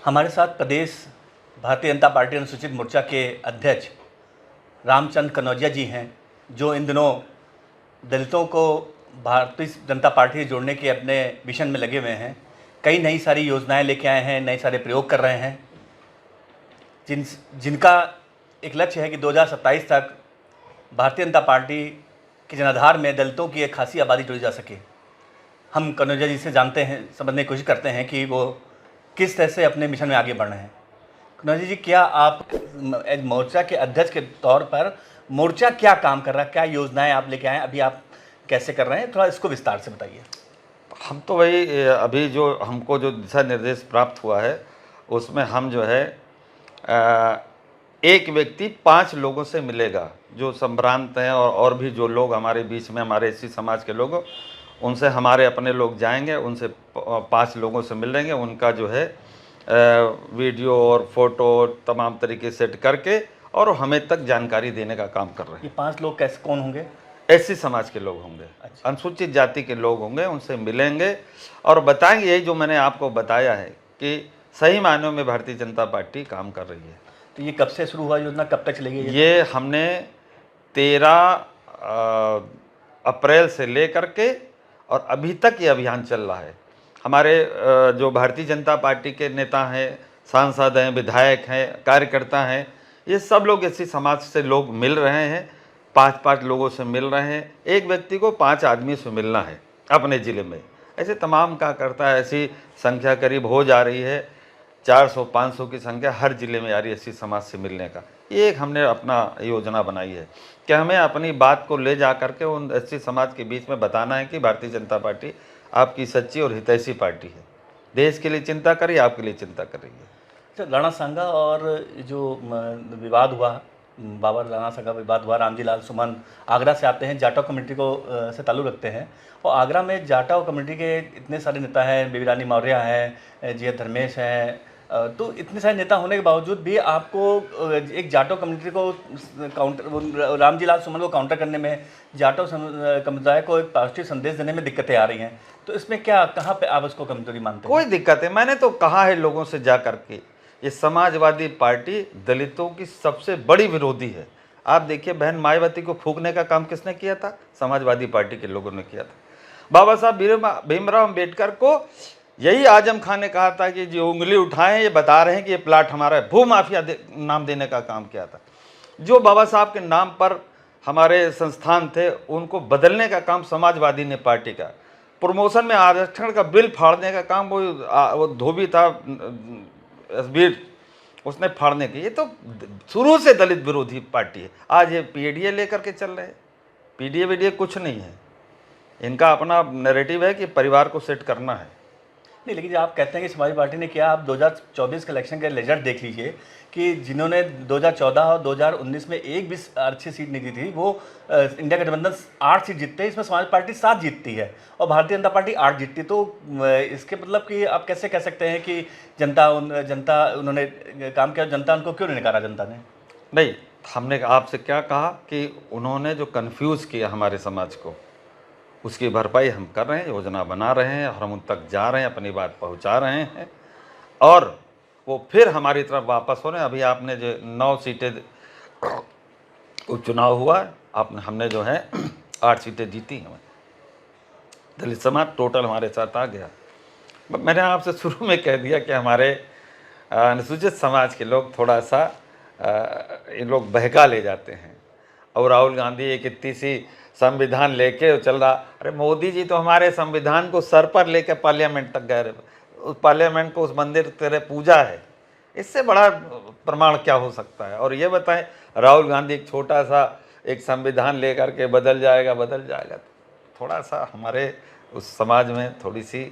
हमारे साथ प्रदेश भारतीय जनता पार्टी अनुसूचित मोर्चा के अध्यक्ष रामचंद्र कनौजिया जी हैं, जो इन दिनों दलितों को भारतीय जनता पार्टी से जोड़ने के अपने मिशन में लगे हुए हैं। कई नई सारी योजनाएं लेके आए हैं, नए सारे प्रयोग कर रहे हैं, जिनका एक लक्ष्य है कि 2027 तक भारतीय जनता पार्टी के जनाधार में दलितों की एक खासी आबादी जुड़ी जा सके। हम कनौजिया जी से जानते हैं, समझने की कोशिश करते हैं कि वो किस तरह से अपने मिशन में आगे बढ़ रहे हैं। कनौजिया जी, क्या आप मोर्चा के अध्यक्ष के तौर पर मोर्चा क्या काम कर रहा है, क्या योजनाएं आप लेके आए हैं, अभी आप कैसे कर रहे हैं, थोड़ा इसको विस्तार से बताइए। हम तो वही अभी जो हमको जो दिशा निर्देश प्राप्त हुआ है उसमें हम जो है एक व्यक्ति 5 लोगों से मिलेगा जो संभ्रांत हैं, और भी जो लोग हमारे बीच में हमारे इसी समाज के लोग, उनसे हमारे अपने लोग जाएंगे, उनसे 5 लोगों से मिलेंगे, उनका जो है वीडियो और फोटो तमाम तरीके सेट करके और हमें तक जानकारी देने का काम कर रहे हैं। ये 5 लोग कैसे, कौन होंगे? ऐसी समाज के लोग होंगे। अच्छा। अनुसूचित जाति के लोग होंगे, उनसे मिलेंगे और बताएंगे यही जो मैंने आपको बताया है कि सही मायनों में भारतीय जनता पार्टी काम कर रही है। तो ये कब से शुरू हुआ योजना, कब तक चलेगी? ये हमने 13 अप्रैल से लेकर के और अभी तक ये अभियान चल रहा है। हमारे जो भारतीय जनता पार्टी के नेता हैं, सांसद हैं, विधायक हैं, कार्यकर्ता हैं, ये सब लोग इसी समाज से लोग मिल रहे हैं। 5-5 लोगों से मिल रहे हैं। एक व्यक्ति को 5 आदमी से मिलना है अपने ज़िले में। ऐसे तमाम कार्यकर्ता, ऐसी संख्या करीब हो जा रही है, 400-500 की संख्या हर ज़िले में आ रही है इसी समाज से मिलने का। ये एक हमने अपना योजना बनाई है कि हमें अपनी बात को ले जा करके उन ऐसी समाज के बीच में बताना है कि भारतीय जनता पार्टी आपकी सच्ची और हितैषी पार्टी है, देश के लिए चिंता कर रही है, आपके लिए चिंता कर रही है। अच्छा, राणा सांगा और जो विवाद हुआ, बाबा राणा सांगा विवाद हुआ, रामजी लाल सुमन आगरा से आते हैं, जाटव कम्युनिटी को से ताल्लुक़ रखते हैं, और आगरा में जाटव कम्युनिटी के इतने सारे नेता हैं, बेबी रानी मौर्य हैं, जी धर्मेश हैं, तो इतने सारे नेता होने के बावजूद भी आपको एक जाटव कम्युनिटी को काउंटर, रामजी लाल सुमन को काउंटर करने में, जाटव समुदाय को एक पॉजिटिव संदेश देने में दिक्कतें आ रही हैं। तो इसमें क्या, कहाँ पे आप इसको कमजोरी मानते हैं? कोई दिक्कत है, मैंने तो कहा है लोगों से जा करके, ये समाजवादी पार्टी दलितों की सबसे बड़ी विरोधी है। आप देखिए, बहन मायावती को फूंकने का काम किसने किया था? समाजवादी पार्टी के लोगों ने किया था। बाबा साहब भीमराव अम्बेडकर को यही आजम खान ने कहा था कि जो उंगली उठाएं ये बता रहे हैं कि ये प्लाट हमारा है, भूमाफिया नाम देने का काम किया था। जो बाबा साहब के नाम पर हमारे संस्थान थे उनको बदलने का काम समाजवादी ने पार्टी का। प्रमोशन में आरक्षण का बिल फाड़ने का काम वो धोबी था एसबीर, उसने फाड़ने की। ये तो शुरू से दलित विरोधी पार्टी है। आज ये पीडीए लेकर के चल रहे हैं। पीडीए वीडीए कुछ नहीं है, इनका अपना नैरेटिव है कि परिवार को सेट करना है। नहीं, लेकिन जो आप कहते हैं कि समाजवादी पार्टी ने किया, आप 2024 के इलेक्शन के रिजल्ट देख लीजिए कि जिन्होंने 2014 और 2019 में एक भी अच्छी सीट नहीं जीती थी, वो इंडिया गठबंधन 8 सीट जीतते हैं, इसमें समाज पार्टी 7 जीतती है और भारतीय जनता पार्टी 8 जीतती है। तो इसके मतलब कि आप कैसे कह सकते हैं कि जनता उन्होंने काम किया, जनता उनको क्यों नहीं नकारा? जनता ने नहीं, हमने आपसे क्या कहा कि उन्होंने जो कन्फ्यूज़ किया हमारे समाज को, उसकी भरपाई हम कर रहे हैं, योजना बना रहे हैं और हम उन तक जा रहे हैं, अपनी बात पहुंचा रहे हैं और वो फिर हमारी तरफ वापस हो रहे हैं। अभी आपने जो 9 सीटें उपचुनाव हुआ, हमने जो है 8 सीटें जीती हैं। दलित समाज टोटल हमारे साथ आ गया। मैंने आपसे शुरू में कह दिया कि हमारे अनुसूचित समाज के लोग थोड़ा सा इन लोग बहका ले जाते हैं। और राहुल गांधी एक इतनी सी संविधान लेके चल रहा, अरे मोदी जी तो हमारे संविधान को सर पर लेके पार्लियामेंट तक गए, उस पार्लियामेंट को, उस मंदिर तेरे पूजा है, इससे बड़ा प्रमाण क्या हो सकता है? और ये बताएं, राहुल गांधी एक छोटा सा एक संविधान लेकर के बदल जाएगा। थोड़ा सा हमारे उस समाज में थोड़ी सी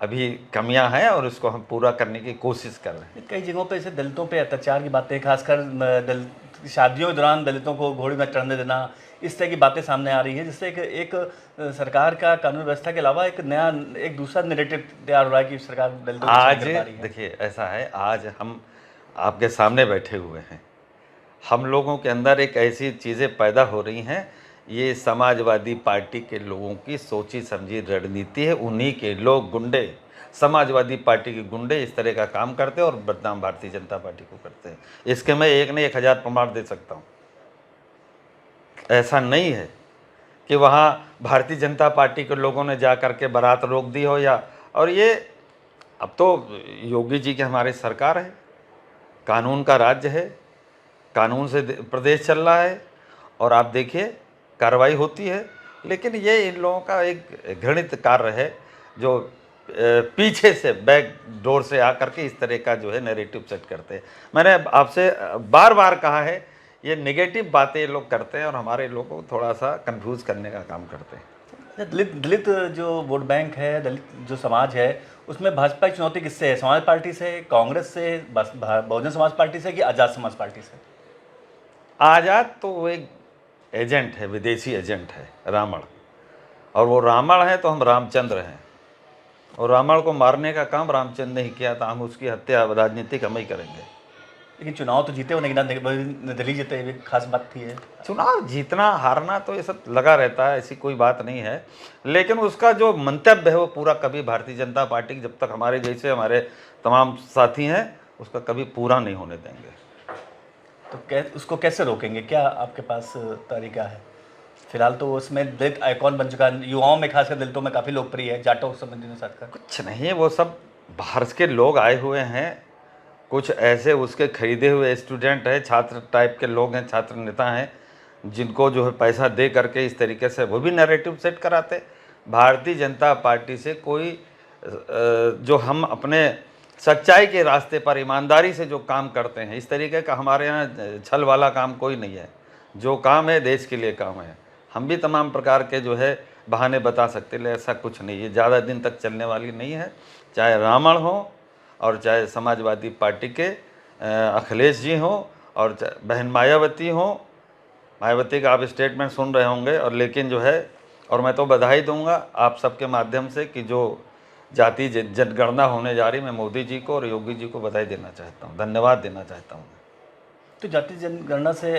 अभी कमियां हैं और उसको हम पूरा करने की कोशिश कर रहे हैं। कई जगहों पे ऐसे दलितों पे अत्याचार की बातें, खासकर शादियों के दौरान दलितों को घोड़ी में चढ़ने देना, इस तरह की बातें सामने आ रही है, जिससे एक सरकार का कानून व्यवस्था के अलावा एक दूसरा नैरेटिव तैयार हो रहा है कि सरकार दलितों को आज कर पा रही है। देखिए, ऐसा है, आज हम आपके सामने बैठे हुए हैं, हम लोगों के अंदर एक ऐसी चीज़ें पैदा हो रही हैं, ये समाजवादी पार्टी के लोगों की सोची समझी रणनीति है। उन्हीं के लोग गुंडे समाजवादी पार्टी के गुंडे इस तरह का काम करते हैं और बदनाम भारतीय जनता पार्टी को करते हैं। इसके मैं एक नहीं 1000 प्रमाण दे सकता हूँ। ऐसा नहीं है कि वहाँ भारतीय जनता पार्टी के लोगों ने जा कर के बारात रोक दी हो या, और ये अब तो योगी जी की हमारी सरकार है, कानून का राज्य है, कानून से प्रदेश चल रहा है और आप देखिए कार्रवाई होती है। लेकिन ये इन लोगों का एक घृणित कार्य है जो पीछे से बैक डोर से आकर के इस तरह का जो है नैरेटिव सेट करते हैं। मैंने आपसे बार बार कहा है, ये नेगेटिव बातें ये लोग करते हैं और हमारे लोगों को थोड़ा सा कंफ्यूज करने का काम करते हैं। दलित जो वोट बैंक है, दलित जो समाज है, उसमें भाजपा की चुनौती किससे है? समाज पार्टी से, कांग्रेस से, बहुजन समाज पार्टी से कि आज़ाद समाज पार्टी से? आज़ाद तो वो एक एजेंट है, विदेशी एजेंट है, रावण। और वो रावण है तो हम रामचंद्र हैं, और रावण को मारने का काम रामचंद्र ने ही किया था। हम उसकी हत्या राजनीतिक हम ही करेंगे। लेकिन चुनाव तो जीते हो, लेकिन निर्दलीय जीते, ये खास बात थी है। चुनाव जीतना हारना तो ये सब लगा रहता है, ऐसी कोई बात नहीं है। लेकिन उसका जो मंतव्य है वो पूरा कभी भारतीय जनता पार्टी जब तक हमारे जैसे हमारे तमाम साथी हैं उसका कभी पूरा नहीं होने देंगे। तो उसको कैसे रोकेंगे? क्या आपके पास तरीका है? फिलहाल तो उसमें दलित आइकॉन बन चुका है, युवाओं में खासकर दलितों में काफ़ी लोकप्रिय है, जाटों संबंधी ने साथ कर। कुछ नहीं, वो सब बाहर के लोग आए हुए हैं, कुछ ऐसे उसके खरीदे हुए स्टूडेंट हैं, छात्र टाइप के लोग हैं, छात्र नेता हैं, जिनको जो है पैसा दे करके इस तरीके से वो भी नैरेटिव सेट कराते। भारतीय जनता पार्टी से कोई जो हम अपने सच्चाई के रास्ते पर ईमानदारी से जो काम करते हैं, इस तरीके का हमारे यहाँ छल वाला काम कोई नहीं है। जो काम है देश के लिए काम है। हम भी तमाम प्रकार के जो है बहाने बता सकते, लेकिन ऐसा कुछ नहीं है, ज़्यादा दिन तक चलने वाली नहीं है। चाहे रावण हो और चाहे समाजवादी पार्टी के अखिलेश जी हों और बहन मायावती हों। मायावती का आप स्टेटमेंट सुन रहे होंगे, और लेकिन जो है, और मैं तो बधाई दूंगा आप सबके माध्यम से कि जो जाति जनगणना होने जा रही, मैं मोदी जी को और योगी जी को बधाई देना चाहता हूँ, धन्यवाद देना चाहता हूँ। तो जाति जनगणना से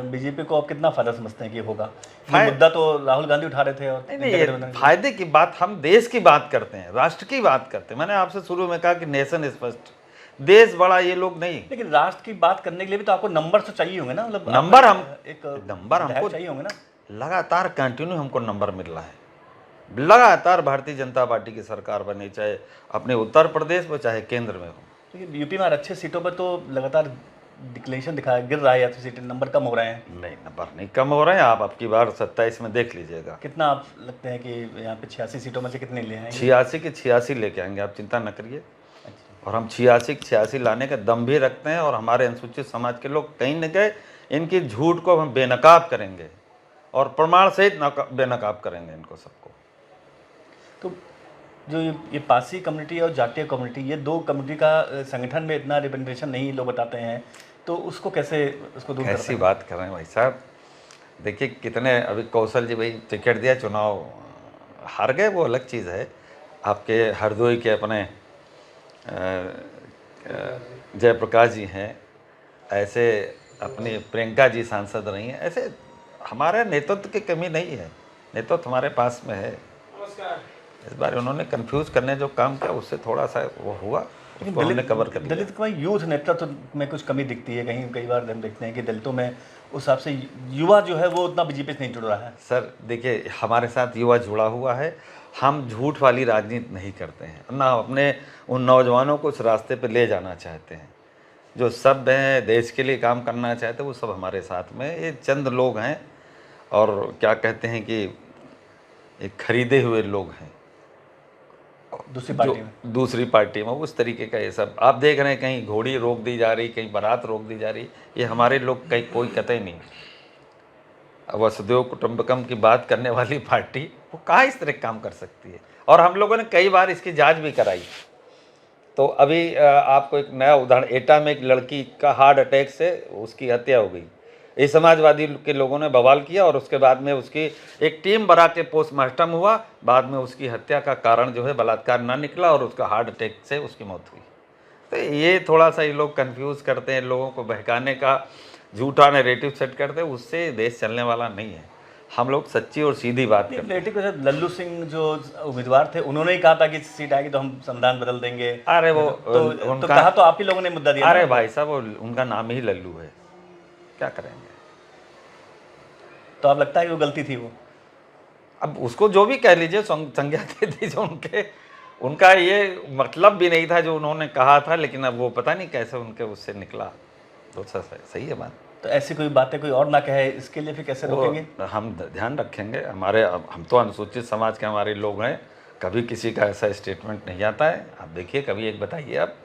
बीजेपी को आप कितना फायदा समझते हैं कि होगा? ये मुद्दा तो राहुल गांधी उठा रहे थे। और नहीं, ये फायदे की बात, हम देश की बात करते हैं, राष्ट्र की बात करते हैं। मैंने आपसे शुरू में कहा कि नेशन इज फर्स्ट, देश बड़ा, ये लोग नहीं। लेकिन राष्ट्र की बात करने के लिए भी तो आपको नंबर तो चाहिए होंगे ना, मतलब नंबर नंबर हमको चाहिए होंगे ना। लगातार कंटिन्यू हमको नंबर मिल रहा है। लगातार भारतीय जनता पार्टी की सरकार बनी, चाहे अपने उत्तर प्रदेश में चाहे केंद्र में हो। लेकिन यूपी में अच्छे सीटों पर तो लगातार डिक्लेरेशन दिखाया, गिर रहा है, या तो सीटें नंबर कम हो रहे हैं। नहीं, नंबर नहीं कम हो रहे हैं। आप आपकी बार 27 में देख लीजिएगा। कितना आप लगते हैं कि यहाँ पे 86 सीटों में से कितने ले आएंगे? 86 के 86 लेके आएंगे, आप चिंता न करिए। और हम 86 के 86 लाने का दम भी रखते हैं। और हमारे अनुसूचित समाज के लोग कहीं न कहीं इनकी झूठ को हम बेनकाब करेंगे और प्रमाण सहित बेनकाब करेंगे इनको सबको। तो जो ये पासी कम्युनिटी और जातीय कम्युनिटी, ये दो कम्युनिटी का संगठन में इतना रिप्रेजेंटेशन नहीं लोग बताते हैं, तो उसको कैसे उसको दूर करते हैं? कैसी बात कर रहे हैं भाई साहब। देखिए कितने, अभी कौशल जी भाई टिकट दिया, चुनाव हार गए, वो अलग चीज़ है। आपके हरदोई के अपने जयप्रकाश जी हैं, ऐसे अपनी प्रियंका जी सांसद रही हैं। ऐसे हमारे नेतृत्व की कमी नहीं है, नेतृत्व हमारे पास में है। इस बार उन्होंने कंफ्यूज करने जो काम किया उससे थोड़ा सा वो हुआ, उसको हमने कवर कर लिया। दलित का यूथ नेतृत्व में कुछ कमी दिखती है कहीं, कई बार हम देखते हैं कि दलितों में उस हिसाब से युवा जो है वो उतना बीजेपी से नहीं जुड़ रहा है। सर देखिए, हमारे साथ युवा जुड़ा हुआ है। हम झूठ वाली राजनीति नहीं करते हैं, ना अपने उन नौजवानों को उस रास्ते पे ले जाना चाहते हैं। जो सब हैं देश के लिए काम करना चाहते हैं, वो सब हमारे साथ में। ये चंद लोग हैं, और क्या कहते हैं कि एक खरीदे हुए लोग हैं दूसरी पार्टी में, उस तरीके का ये सब आप देख रहे हैं। कहीं घोड़ी रोक दी जा रही, कहीं बारात रोक दी जा रही। ये हमारे लोग कहीं कोई कतई नहीं। वसुदेव कुटुंबकम की बात करने वाली पार्टी वो कहाँ इस तरह काम कर सकती है? और हम लोगों ने कई बार इसकी जांच भी कराई। तो अभी आपको एक नया उदाहरण, एटा में एक लड़की का हार्ट अटैक से उसकी हत्या हो गई। इस समाजवादी के लोगों ने बवाल किया और उसके बाद में उसकी एक टीम बना के पोस्टमार्टम हुआ। बाद में उसकी हत्या का कारण जो है बलात्कार ना निकला और उसका हार्ट अटैक से उसकी मौत हुई। तो ये थोड़ा सा ये लोग कंफ्यूज करते हैं, लोगों को बहकाने का झूठा नैरेटिव सेट करते हैं, उससे देश चलने वाला नहीं है। हम लोग सच्ची और सीधी बात करते हैं। पार्टी के साथ लल्लू सिंह जो उम्मीदवार थे उन्होंने ही कहा था कि सीट आएगी तो हम संविधान बदल देंगे। अरे वो तो कहा तो आप ही लोगों ने मुद्दा दिया। अरे भाई साहब, वो उनका नाम ही लल्लू है, क्या करेंगे। तो आप लगता है कि वो गलती थी वो? अब उसको जो भी कह लीजिए, संज्ञा दे दीजिए। उनका ये मतलब भी नहीं था जो उन्होंने कहा था, लेकिन अब वो पता नहीं कैसे उनके उससे निकला। तो सही है बात। तो ऐसी कोई बातें कोई और ना कहे, इसके लिए फिर कैसे रोकेंगे? हम ध्यान रखेंगे। हम तो अनुसूचित समाज के हमारे लोग हैं, कभी किसी का ऐसा स्टेटमेंट नहीं आता है। आप देखिए, कभी एक बताइए आप।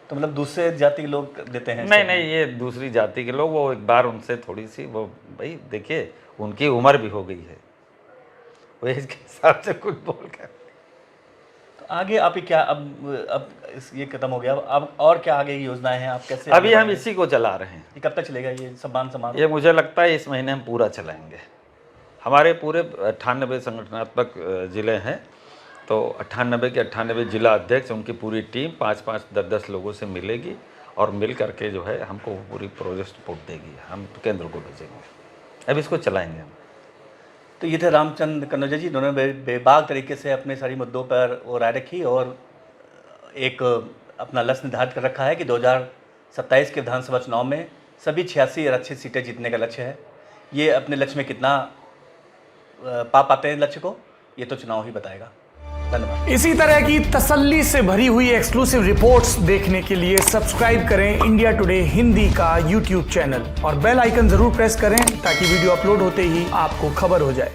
तो मतलब दूसरे जाति के लोग देते हैं? नहीं, ये दूसरी जाति के लोग, वो एक बार उनसे थोड़ी सी वो, भाई देखिए उनकी उम्र भी हो गई है, वो इसके हिसाब से कुछ बोल कर। तो आगे आप ही क्या, अब ये खत्म हो गया, अब और क्या आगे योजनाएं हैं? आप कैसे अभी हम इसी को चला रहे हैं। ये कब तक चलेगा ये सम्मान समारोह? ये मुझे लगता है इस महीने हम पूरा चलाएंगे। हमारे पूरे 98 संगठनात्मक ज़िले हैं, तो 98 के 98 जिला अध्यक्ष, उनकी पूरी टीम 5-5, 10-10 लोगों से मिलेगी और मिल करके जो है हमको पूरी प्रोजेक्ट रिपोर्ट देगी, हम केंद्र को भेजेंगे। अब इसको चलाएंगे हम। तो ये थे रामचंद्र कन्नौजिया जी, उन्होंने बेबाक तरीके से अपने सारी मुद्दों पर वो राय रखी और एक अपना लक्ष्य निर्धारित कर रखा है कि 2027 के विधानसभा चुनाव में सभी 86 आरक्षित सीटें जीतने का लक्ष्य है। ये अपने लक्ष्य में कितना पा पाते हैं लक्ष्य को, ये तो चुनाव ही बताएगा। धन्यवाद। इसी तरह की तसल्ली से भरी हुई एक्सक्लूसिव रिपोर्ट्स देखने के लिए सब्सक्राइब करें इंडिया टुडे हिंदी का यूट्यूब चैनल और बेल आइकन जरूर प्रेस करें ताकि वीडियो अपलोड होते ही आपको खबर हो जाए।